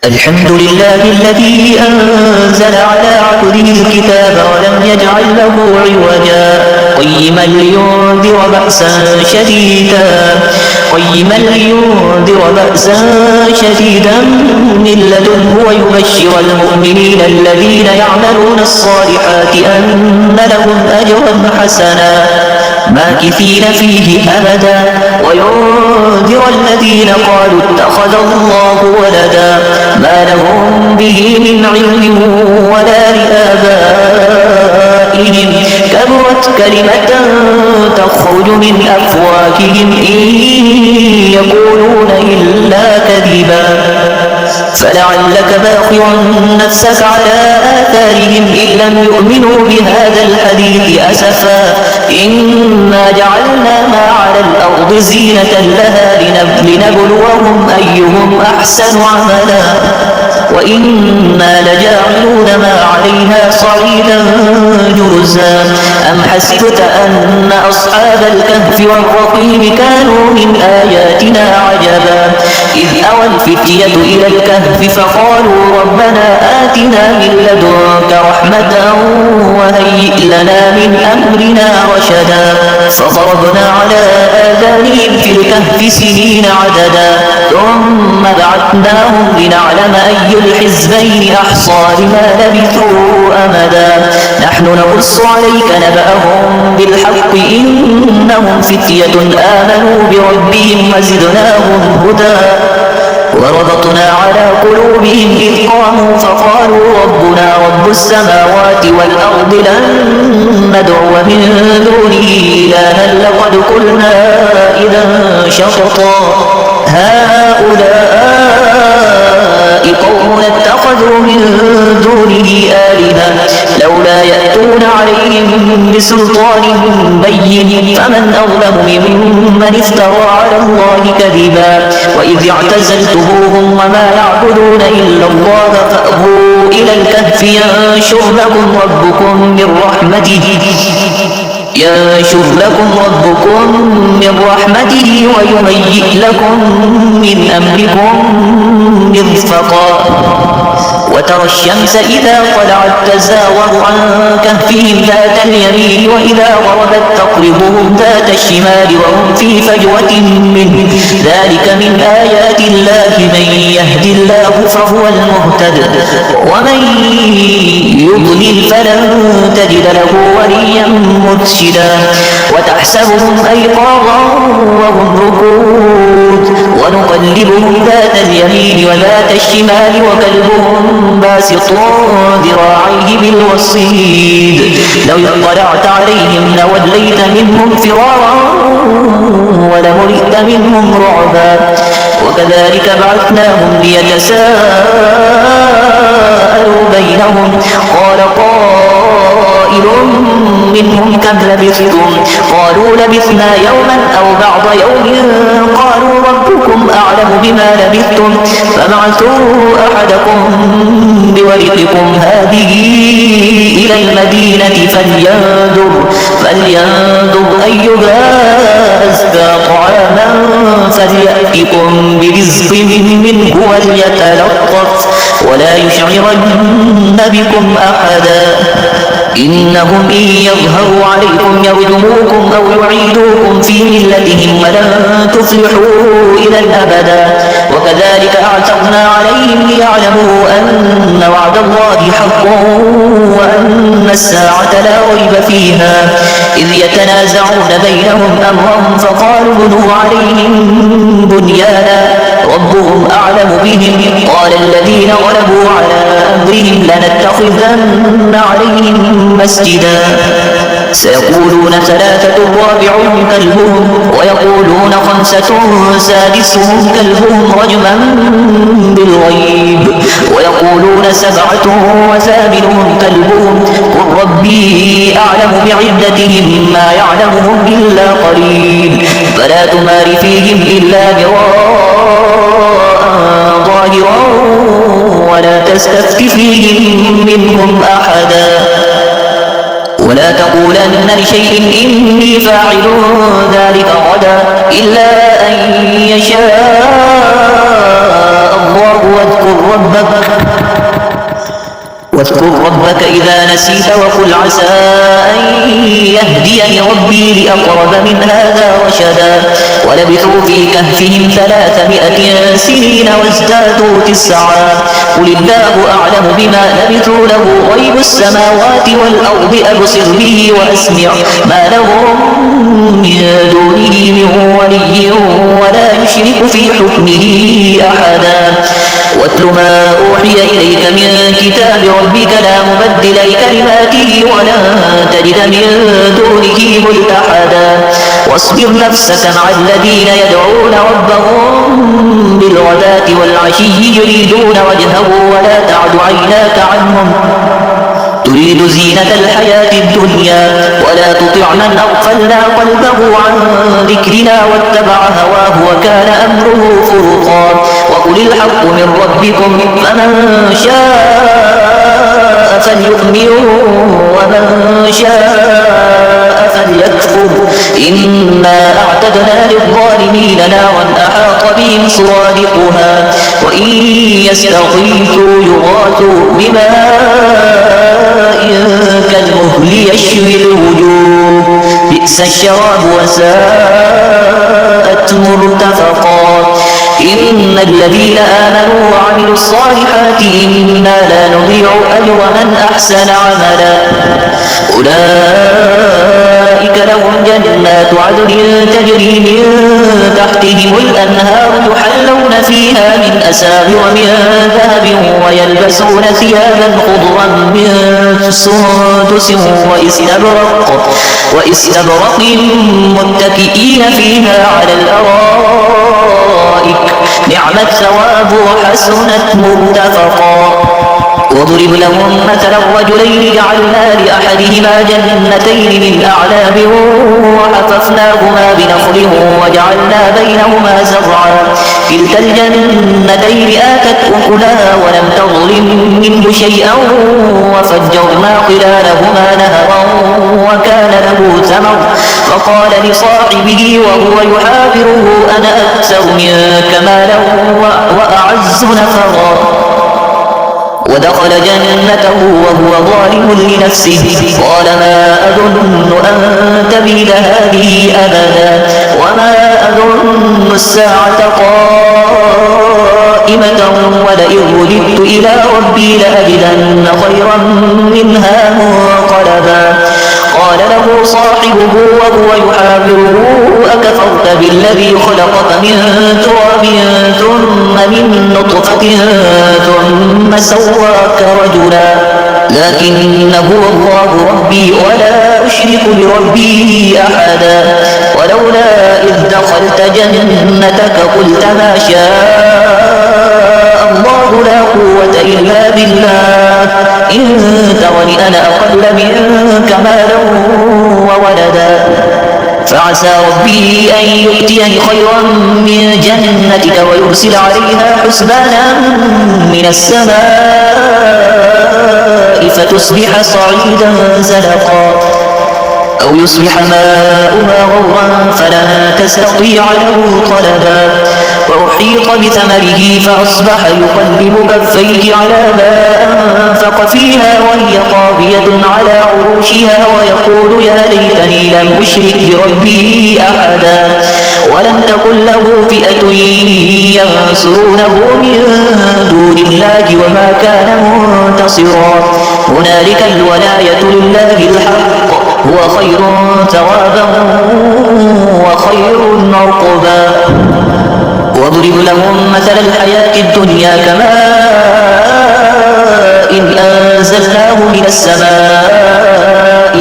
الحمد لله الذي أنزل على عبده الكتاب ولم يجعل له عوجا قيما لينذر بأسا شديدا من لدنه ويبشر المؤمنين الذين يعملون الصالحات أن لهم أجرا حسنا ماكثين فيه أبدا وينذر الذين قالوا اتخذ الله ولدا ما لهم به من علم ولا لآبائهم كبرت كلمة تخرج من أفواههم إن يقولون إلا كذبا فلعلك باخع نفسك على آثارهم إن لم يؤمنوا بهذا الحديث أسفا إنا جعلنا ما على الأرض زينة لها لنبلوهم أيهم أحسن عملا وإنا لجاعلون ما عليها صعيدا جرزا أم حسبت أن أصحاب الكهف والرقيم كانوا من آياتنا عجبا إذ أوى الفتية إلى الكهف فقالوا ربنا آتنا من لدنك رحمة وهيئ لنا من أمرنا رشدا فضربنا على آذانهم في الكهف سنين عددا ثم بعثناهم لنعلم أي الحزبين أحصى لما لبثوا أمدا نحن نقص عليك نبأهم بالحق إنهم فتية آمنوا بربهم وزدناهم هدى وربطنا على قلوبهم إذ قاموا فقالوا ربنا رب السماوات والأرض لن ندعو من دونه إلها لقد قلنا إذا شططا هؤلاء قوم اتخذوا من دونه آلهة لولا يأتون عليهم بسلطان بين فمن أظلم ممن افترى على الله كذبا وإذ اعتزلتموهم وما يعبدون إلا الله فأووا إلى الكهف ينشر لكم ربكم من رحمته ويهيئ لكم من أمركم مرفقا وترى الشمس إذا طلعت تزاور عن كهفهم ذات اليمين وإذا غربت تقرضهم ذات الشمال وهم في فجوة منه ذلك من آيات الله من يهد الله فهو المهتد ومن يضلل فلن تجد له وليا مرشدا وتحسبهم أيقاظا وهم ركود ونقلبهم ذات اليمين وذات الشمال وكلبهم باسط ذراعيه بالوصيد لو اطلعت عليهم لوليت منهم فرارا ولملئت منهم رعبا وكذلك بعثناهم ليتساءلوا بينهم قال قائل منهم كم لبثتم قالوا لبثنا يوما أو بعض يوم قالوا ربكم أعلم بما لبثتم فبعثوا أحدكم بورقكم هذه إلى المدينة فلينظر أيها أزكى طعاما فليأتكم برزق منه وليتلطف ولا يشعرن بكم أحدا إنهم إن يظهروا عليكم يرجموكم أو يعيدوكم في ملتهم ولن تفلحوا إذا أبدا وكذلك أعثرنا عليهم ليعلموا أن وعد الله حق وأن الساعة لا ريب فيها إذ يتنازعون بينهم أمرهم فقالوا بنوا عليهم بنيانا ربهم أعلم بهم قال الذين غلبوا على أمرهم لنتخذن عليهم مسجدا سيقولون ثلاثة رابعهم كلبهم ويقولون خمسة سادسهم كلبهم رجما بالغيب ويقولون سبعة وثامنهم كلبهم قل ربي أعلم بعدتهم ما يعلمهم إلا قليل فلا تمار فيهم إلا مراء ظاهرا ولا تستفت فيهم منهم أحدا ولا تقولن لشيء إني فاعل ذلك غدا إلا أن يشاء الله واذكر إذا نسيت وقل عسى أن يهديني ربي لأقرب من هذا رشدا ولبثوا في كهفهم 300 سنين وازدادوا 9 قل الله أعلم بما لبثوا له غيب السماوات والأرض أبصر به وأسمع ما لهم من دونه من ولي ولا يشرك في حكمه أحدا واتل ما أوحي إليك من كتاب ربك لا مبدل لكلماته ولن تجد من دونه ملتحدا واصبر نفسك مع الذين يدعون ربهم بالغداة والعشي يريدون وجهه ولا تعد عيناك عنهم تريد زينة الحياة الدنيا ولا تطع من أغفلنا قلبه عن ذكرنا واتبع هواه وكان أمره فرطا وقل الحق من ربكم فمن شاء فليؤمن ومن شاء فليكفر إنا أعتدنا للظالمين نارا أحاط بهم سرادقها وإن يستغيثوا يغاثوا بماء كالمهل يشوي الوجوه بئس الشراب وساءت مرتفقا إن الذين آمنوا وعملوا الصالحات إنا لا نضيع أجر من أحسن عملا أولئك لهم جنات عدن تجري من تحتهم الأنهار يحلون فيها من أساور من ذهب ويلبسون ثيابا خضرا من سندس وإستبرق متكئين فيها على الأرائك نعم الثواب وحسنت مرتفقا واضرب لهم مثلا الرجلين جعلنا لأحدهما جنتين من أعناب وحففناهما بنخل وجعلنا بينهما زرعا كلتا الجنتين آتت أكلها ولم تظلم منه شيئا وفجرنا خلالهما نهرا وكان له ثمر فقال لصاحبه وهو يحاوره أنا أكثر منك مالا وأعز نفرا ودخل جنته وهو ظالم لنفسه قال ما أظن أن تبيد هذه أبدا وما أظن الساعة قائمة ولئن رددت إلى ربي لأجدن خيرا منها منقلبا قال له صاحبه وهو يحاوره أكفرت بالذي خلقك من تراب ثم من نطفة ثم سواك رجلا لكنه الله ربي ولا أشرك بربي أحدا ولولا إذ دخلت جنتك قلت ما شاء الله لا قوة إلا بالله إن ترني أنا أقل منك مالا وولدا فعسى ربي أن يؤتيني خيرا من جنتك ويرسل عليها حسبانا من السماء فتصبح صعيدا زلقا أو يصبح ماؤها غورا فلا تستطيع له طلبا وأحيط بثمره فأصبح يقلب كفيه على ما أنفق فيها وهي خاوية على عروشها ويقول يا ليتني لم أشرك بربي أحدا ولم تكن له فئة ينصرونه من دون الله وما كان منتصرا هنالك الولاية لله الحق هو خير ثوابا وخير عقبا واضرب لهم مثل الحياة الدنيا كماء إن أنزلناه من السماء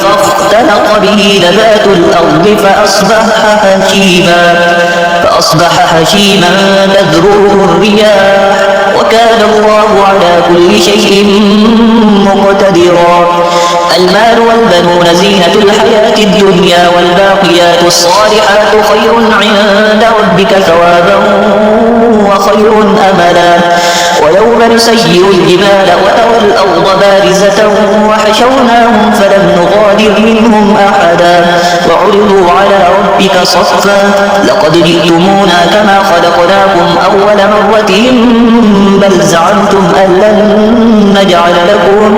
فاختلط به نبات الأرض فأصبح هشيما تذروه الرياح وكان الله على كل شيء مقتدرا المال والبنون زينة الحياة الدنيا والباقيات الصالحات خير عند ربك ثوابا وخير أملا ويوم نسير الجبال وترى الأرض بارزة وحشرناهم فلم نغادر منهم أحدا وعرضوا على ربك صفا لقد جئتمونا كما خلقناكم أول مرة بل زعمتم أن لن نجعل لكم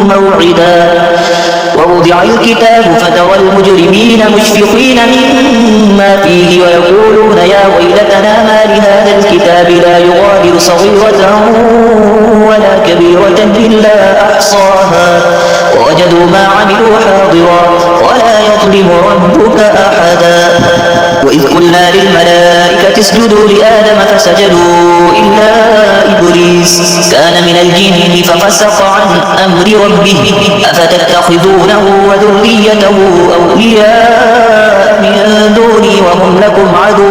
موعدا ووضع الكتاب فترى المجرمين مشفقين مما فيه ويقولون يا ويلتنا ما لهذا الكتاب لا يغادر صغيرة ولا كبيرة إلا أحصاها ووجدوا ما عملوا حاضرا ولا يظلم ربك أحدا وإذ قلنا للملائكة اسجدوا لآدم فسجدوا إلا إبليس كان من الجن ففسق عن أمر ربه أفتتخذونه وذريته أولياء من دوني وهم لكم عدو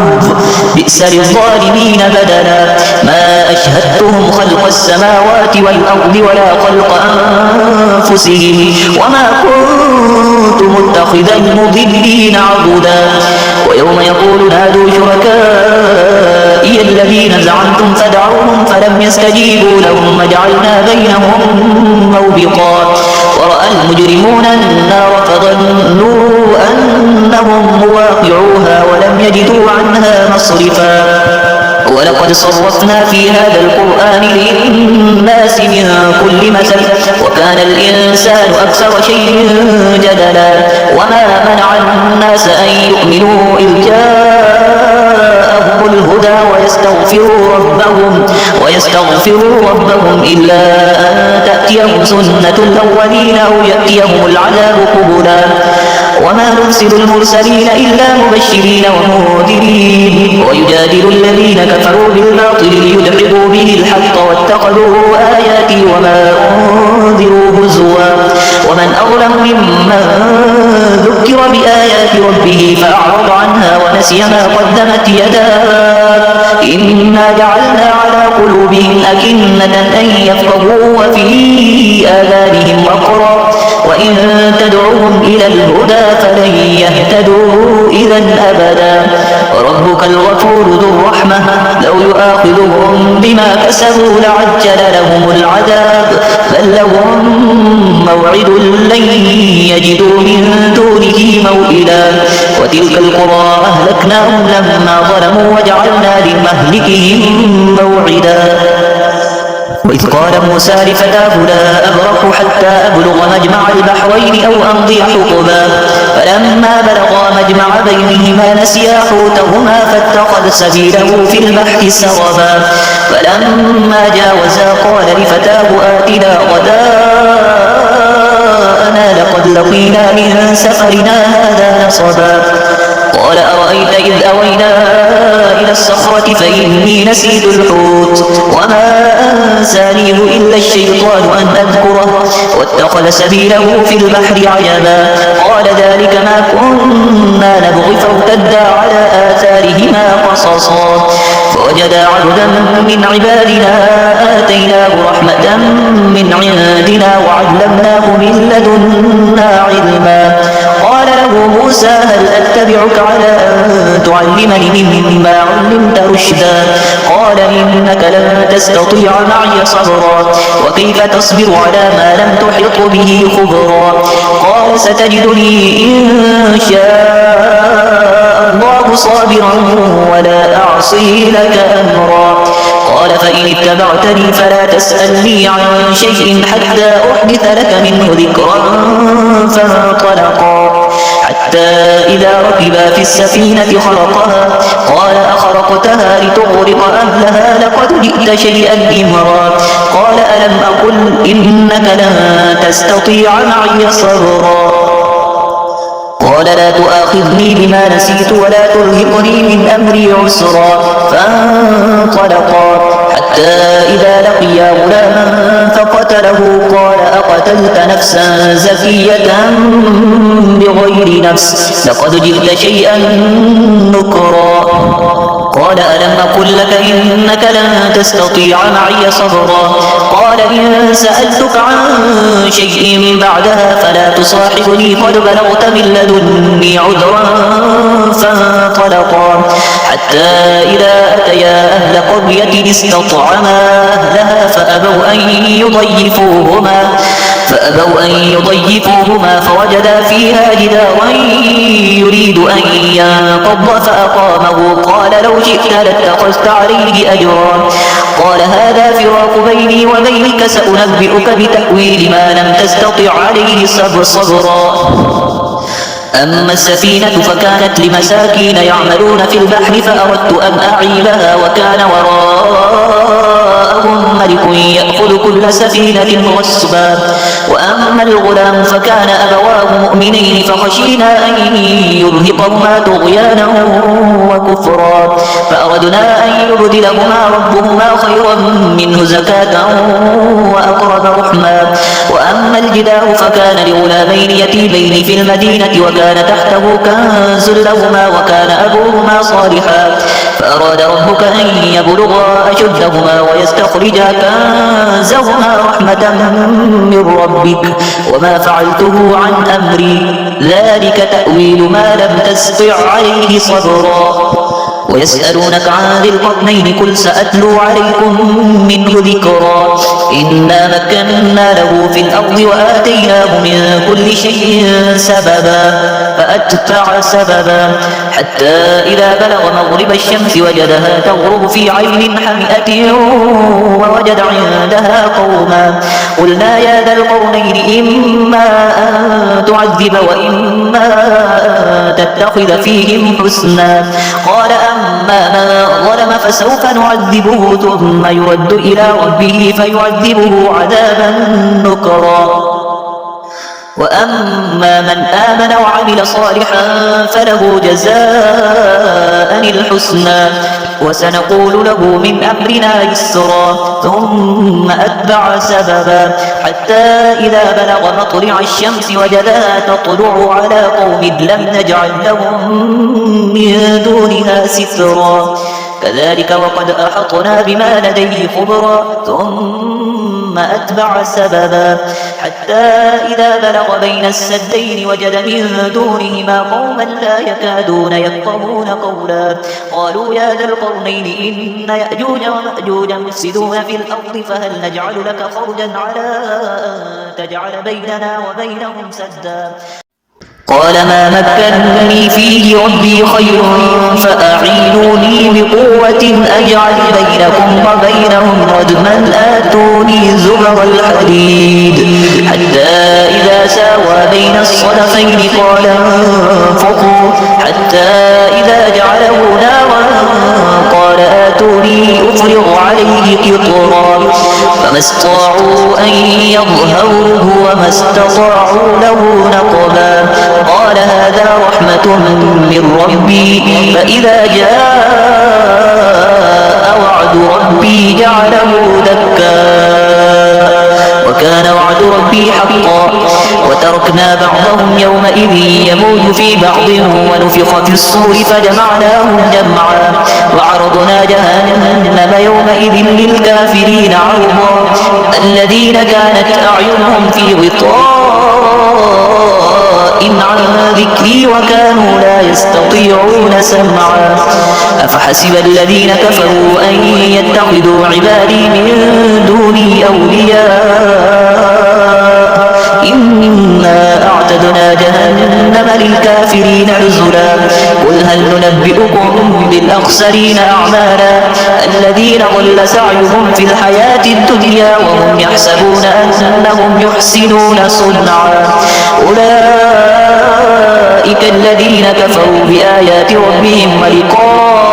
بئس للظالمين بدلا ما أشهدتهم خلق السماوات والأرض ولا خلق أنفسهم وما كنت متخذ المضلين عضدا ويوم يقول نادوا شركائي الذين زعمتم فدعوهم فلم يستجيبوا لهم وجعلنا بينهم موبقا ورأى المجرمون النار فظنوا أنهم مواقعوها ولم يجدوا عنها مصرفا ولقد صرفنا في هذا القرآن للناس من كل مثل وكان الإنسان أكثر شيء جدلا وما منع الناس أن يؤمنوا إذ جاءهم الهدى ويستغفروا ربهم إلا أن تأتيهم سنة الأولين أو يأتيهم العذاب قبلا وما نرسل المرسلين إلا مبشرين ومنذرين ويجادل الذين كفروا بالباطل ليدحضوا به الحق واتخذوا آياتي وما أنذروا هزوا ومن أظلم ممن ذكر بآيات ربه فأعرض عنها ونسي ما قدمت يداه إنا جعلنا على قلوبهم أكنة أن يفقهوا وفي آذانهم وقرا وإن تدعوهم إلى الهدى فلن يهتدوا إذا أبدا ربك الغفور ذو الرحمة لو يؤاخذهم بما كسبوا لعجل لهم العذاب بل لهم موعد لن يجدوا من دونه موئلا وتلك القرى أهلكناهم لما ظلموا وجعلنا لمهلكهم موعدا وإذ قال موسى لفتاه لا أبرح حتى أبلغ مجمع البحرين أو أمضي حقبا فلما بلغا مجمع بينهما نسيا حوتهما فاتخذ سبيله في البحر سربا فلما جاوزا قال لفتاه آتنا غداءنا لقد لقينا من سفرنا هذا نصبا قال أرأيت إذ أوينا إلى الصخرة فإني نسيت الحوت وما أنسانيه إلا الشيطان أن أذكره واتخذ سبيله في البحر عجبا قال ذلك ما كنا نبغي فارتدا على آثارهما قصصا فوجدا عبدا من عبادنا آتيناه رحمة من عندنا وعلمناه من لدنا علما قال له موسى هل أتبعك على أن تعلمني مما علمت رشدا قال إنك لن تستطيع معي صبرا وكيف تصبر على ما لم تحط به خبرا قال ستجدني إن شاء الله صابرا ولا أعصي لك أمرا قال فإن اتبعتني فلا تسألني عن شيء حتى أحدث لك منه ذكرا فانطلقا حتى إذا ركبا في السفينة خرقها قال أخرقتها لتغرق أهلها لقد جئت شيئا إمرا قال ألم أقل إنك لن تستطيع معي صبرا قال لا تؤاخذني بما نسيت ولا ترهقني من أمري عسرا فانطلقا حتى إذا لقيا غلاما فقتله قال أقتلت نفسا زكية بغير نفس لقد جئت شيئا نكرا قال ألم أقل لك إنك لن تستطيع معي صبرا قال إن سألتك عن شيء بعدها فلا تصاحبني قد بلغت من لدني عذرا فانطلقا حتى إذا أتيا أهل قرية استطعما فاستطعما أهلها فأبوا أن يضيفوهما فوجدا فيها جدارا يريد أن ينقض فأقامه قال لو شئت لاتخذت عليه أجرا قال هذا فراق بيني وبينك سأنبئك بتأويل ما لم تستطع عليه صبرا أما السفينة فكانت لمساكين يعملون في البحر فأردت أن أعيبها وكان وراءهم ملك يأخذ كل سفينة غصبا وأما الغلام فكان أبواه مؤمنين فخشينا أن يرهقهما طغيانا وكفرا فأردنا أن يبدلهما ربهما خيرا منه زكاة وأقرب رحما وأما الجدار فكان لغلامين يتيمين في المدينة وكان تحته كنز لهما وكان أبوهما صالحا فأراد ربك أن يبلغا أشدهما ويستخرجا كنزهما رحمة من ربك وما فعلته عن أمري ذلك تأويل ما لم تستطع عليه صبرا ويسألونك عن ذي القرنين قل سأتلو عليكم منه ذكرا إنا مكنا له في الأرض وآتيناه من كل شيء سببا فأتبع سببا حتى إذا بلغ مغرب الشمس وجدها تغرب في عين حمئة ووجد عندها قوما قلنا يا ذا القرنين إما أن تعذب وإما أن تتخذ فيهم حسنا قال أما من ظلم فسوف نعذبه ثم يرد إلى ربه فيعذبه عذابا نكرا وأما من آمن وعمل صالحا فله جزاء الحسنى وسنقول له من أمرنا يسرا ثم أتبع سببا حتى إذا بلغ مطلع الشمس وجدها تطلع على قوم لم نجعل لهم من دونها سترا كذلك وقد أحطنا بما لديه خبرا ثم أتبع سببا حتى إذا بلغ بين السدين وجد من دونهما قوما لا يكادون يفقهون قولا قالوا يا ذا القرنين إن يأجوج ومأجوج مفسدون في الأرض فهل نجعل لك خرجا على أن تجعل بيننا وبينهم سدا قال ما مكنني فيه ربي خير فأعينوني بقوة أجعل بينكم وبينهم ردما آتوني زبر الحديد حتى إذا ساوى بين الصدفين قال انفقوا حتى إذا جعله نارا قال آتوني أفرغ عليه قطرا فما استطاعوا أن يظهروه وما استطاعوا له نقبا قال هذا رحمة من ربي فإذا جاء وعد ربي جعله دكا وكان وعد ربي حقا وتركنا بعضهم يومئذ يموج في بعض ونفخ في الصور فجمعناهم جمعا وعرضنا جهنم يومئذ للكافرين عرضا الذين كانت أعينهم في غطاء عن ذكري وكانوا لا يستطيعون سمعا أفحسب الذين كفروا أن يتخذوا عبادي من دوني أولياء إنا أعتدنا جهنم للكافرين نزلا قل هل ننبئكم بالأخسرين أعمالا الذين ضل سعيهم في الحياة الدنيا وهم يحسبون أنهم يحسنون صنعا أولئك الذين كفروا بآيات ربهم ولقائه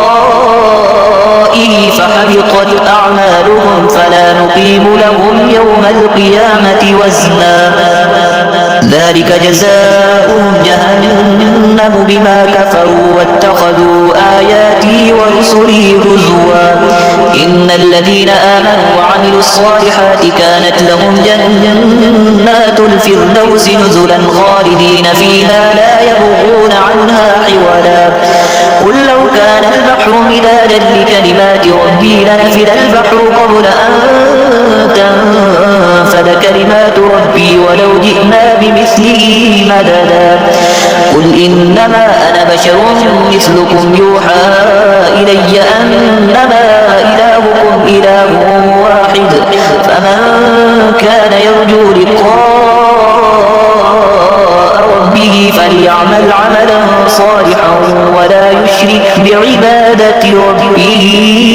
فحبطت أعمالهم فلا نقيم لهم يوم القيامة وزنا ذلك جزاؤهم جهنم بما كفروا واتخذوا آياتي ورسلي هزوا إن الذين آمنوا وعملوا الصالحات كانت لهم جنات الفردوس نزلا خالدين فيها لا يبغون عنها حولا قل لو كان البحر مدادا لكلمات ربي لنفد البحر قبل أن تنفد كلمات ربي ولو جئنا بمثله مددا قل إنما أنا بشر مثلكم يوحى إلي أنما إلهكم إله واحد فمن كان يرجو لقاء ربه فليعمل عملا صالحا ولا يشرك بعبادة ربه